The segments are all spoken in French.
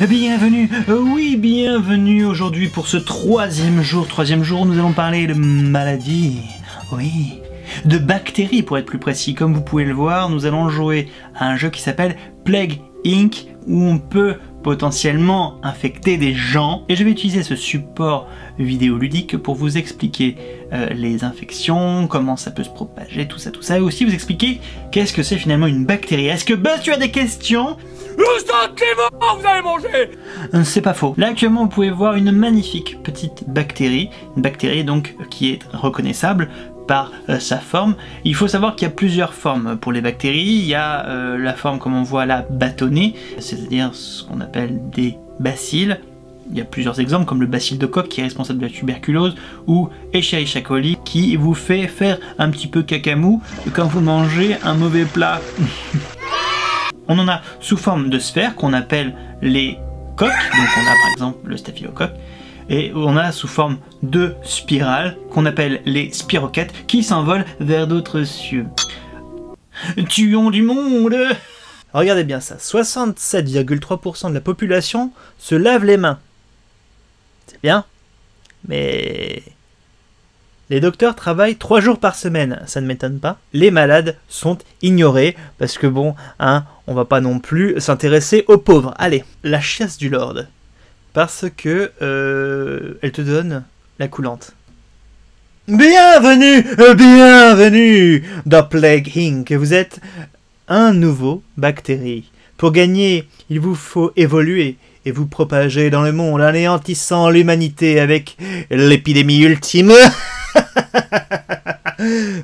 Bienvenue, oui, bienvenue aujourd'hui pour ce troisième jour, nous allons parler de maladies, oui, de bactéries pour être plus précis. Comme vous pouvez le voir, nous allons jouer à un jeu qui s'appelle Plague Inc, où on peut potentiellement infecter des gens, et je vais utiliser ce support vidéoludique pour vous expliquer les infections, comment ça peut se propager, tout ça, et aussi vous expliquer qu'est-ce que c'est finalement une bactérie. Est-ce que Buzz, tu as des questions? Vous allez manger. C'est pas faux. Là actuellement vous pouvez voir une magnifique petite bactérie, une bactérie donc qui est reconnaissable par sa forme. Il faut savoir qu'il y a plusieurs formes pour les bactéries. Il y a la forme comme on voit là bâtonnée, c'est-à-dire ce qu'on appelle des bacilles. Il y a plusieurs exemples comme le bacille de Koch qui est responsable de la tuberculose ou Escherichia coli qui vous fait faire un petit peu cacamou quand vous mangez un mauvais plat. On en a sous forme de sphères qu'on appelle les coques, donc on a par exemple le staphylocoque, et on a sous forme de spirales qu'on appelle les spiroquettes qui s'envolent vers d'autres cieux. Tuons du monde! Regardez bien ça, 67,3% de la population se lave les mains. C'est bien, mais les docteurs travaillent 3 jours par semaine, ça ne m'étonne pas. Les malades sont ignorés, parce que bon, hein, on va pas non plus s'intéresser aux pauvres. Allez, la chiasse du Lord. Parce que elle te donne la coulante. Bienvenue, bienvenue dans Plague Inc. Vous êtes un nouveau bactérie. Pour gagner, il vous faut évoluer et vous propager dans le monde, anéantissant l'humanité avec l'épidémie ultime.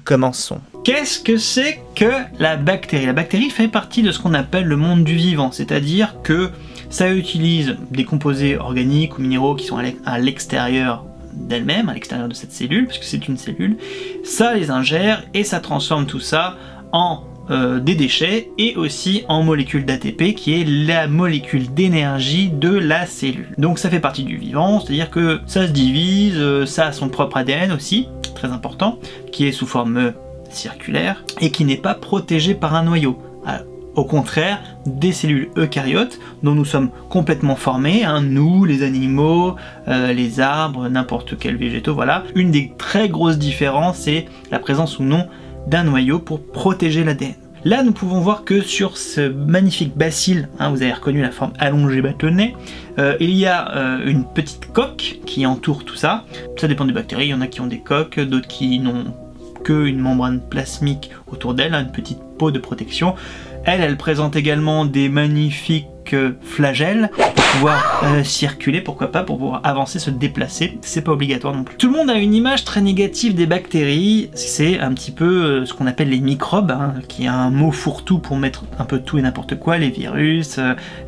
Commençons. Qu'est-ce que c'est que la bactérie? La bactérie fait partie de ce qu'on appelle le monde du vivant, c'est-à-dire que ça utilise des composés organiques ou minéraux qui sont à l'extérieur d'elle-même, à l'extérieur de cette cellule, puisque c'est une cellule, ça les ingère et ça transforme tout ça en des déchets et aussi en molécules d'ATP qui est la molécule d'énergie de la cellule. Donc ça fait partie du vivant, c'est-à-dire que ça se divise, ça a son propre ADN aussi, très important, qui est sous forme circulaire et qui n'est pas protégé par un noyau. Au contraire des cellules eucaryotes dont nous sommes complètement formés, hein, nous, les animaux, les arbres, n'importe quel végétaux, voilà. Une des très grosses différences, c'est la présence ou non d'un noyau pour protéger l'ADN. Là, nous pouvons voir que sur ce magnifique bacille, hein, vous avez reconnu la forme allongée bâtonnée, il y a une petite coque qui entoure tout ça. Ça dépend des bactéries, il y en a qui ont des coques, d'autres qui n'ont qu'une membrane plasmique autour d'elle, hein, une petite peau de protection. Elle présente également des magnifiques flagelles pour pouvoir circuler, pourquoi pas, pour pouvoir avancer, se déplacer, c'est pas obligatoire non plus. Tout le monde a une image très négative des bactéries, c'est un petit peu ce qu'on appelle les microbes, hein, qui est un mot fourre-tout pour mettre un peu tout et n'importe quoi, les virus,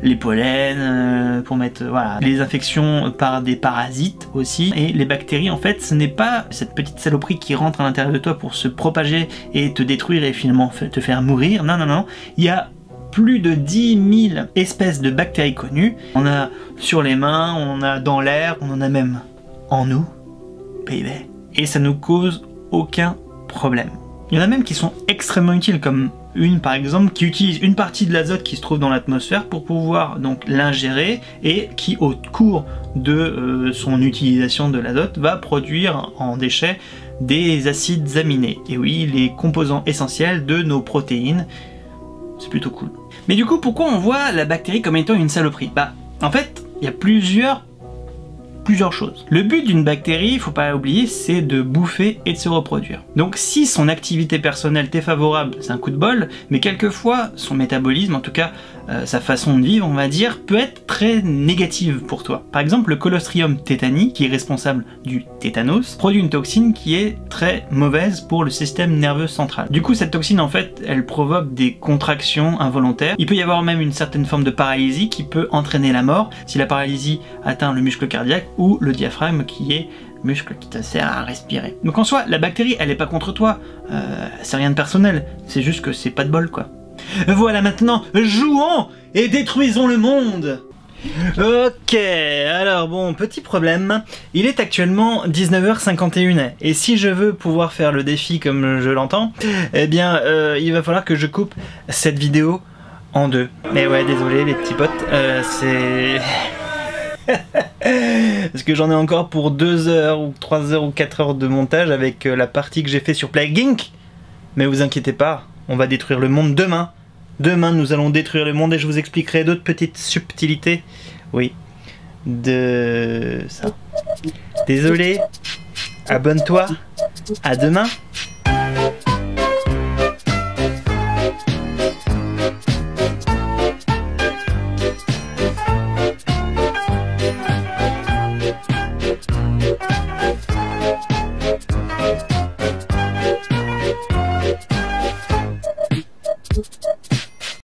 les pollens, pour mettre, voilà, les infections par des parasites aussi, et les bactéries en fait, ce n'est pas cette petite saloperie qui rentre à l'intérieur de toi pour se propager et te détruire et finalement te faire mourir, non, non, non, il y a plus de 10 000 espèces de bactéries connues. On a sur les mains, on a dans l'air, on en a même en nous, baby. Et ça nous cause aucun problème. Il y en a même qui sont extrêmement utiles, comme une par exemple qui utilise une partie de l'azote qui se trouve dans l'atmosphère pour pouvoir donc l'ingérer et qui au cours de son utilisation de l'azote va produire en déchets des acides aminés. Et oui, les composants essentiels de nos protéines. C'est plutôt cool. Mais du coup, pourquoi on voit la bactérie comme étant une saloperie? Bah, en fait, il y a plusieurs choses. Le but d'une bactérie, il faut pas l'oublier, c'est de bouffer et de se reproduire. Donc si son activité personnelle t'est favorable, c'est un coup de bol, mais quelquefois, son métabolisme, en tout cas sa façon de vivre, on va dire, peut être très négative pour toi. Par exemple, le Clostridium tetani, qui est responsable du tétanos, produit une toxine qui est très mauvaise pour le système nerveux central. Du coup, cette toxine, en fait, elle provoque des contractions involontaires. Il peut y avoir même une certaine forme de paralysie qui peut entraîner la mort si la paralysie atteint le muscle cardiaque ou le diaphragme qui est muscle qui te sert à respirer. Donc en soi, la bactérie, elle est pas contre toi, c'est rien de personnel, c'est juste que c'est pas de bol quoi. Voilà, maintenant, jouons et détruisons le monde. Ok, alors bon, petit problème, il est actuellement 19h51 et si je veux pouvoir faire le défi comme je l'entends, eh bien il va falloir que je coupe cette vidéo en deux. Mais ouais, désolé les petits potes, c'est... Parce que j'en ai encore pour 2 heures ou 3 heures ou 4 heures de montage avec la partie que j'ai fait sur Plague Inc. Mais vous inquiétez pas, on va détruire le monde demain. Demain, nous allons détruire le monde et je vous expliquerai d'autres petites subtilités. Oui, de ça. Désolé, abonne-toi, à demain.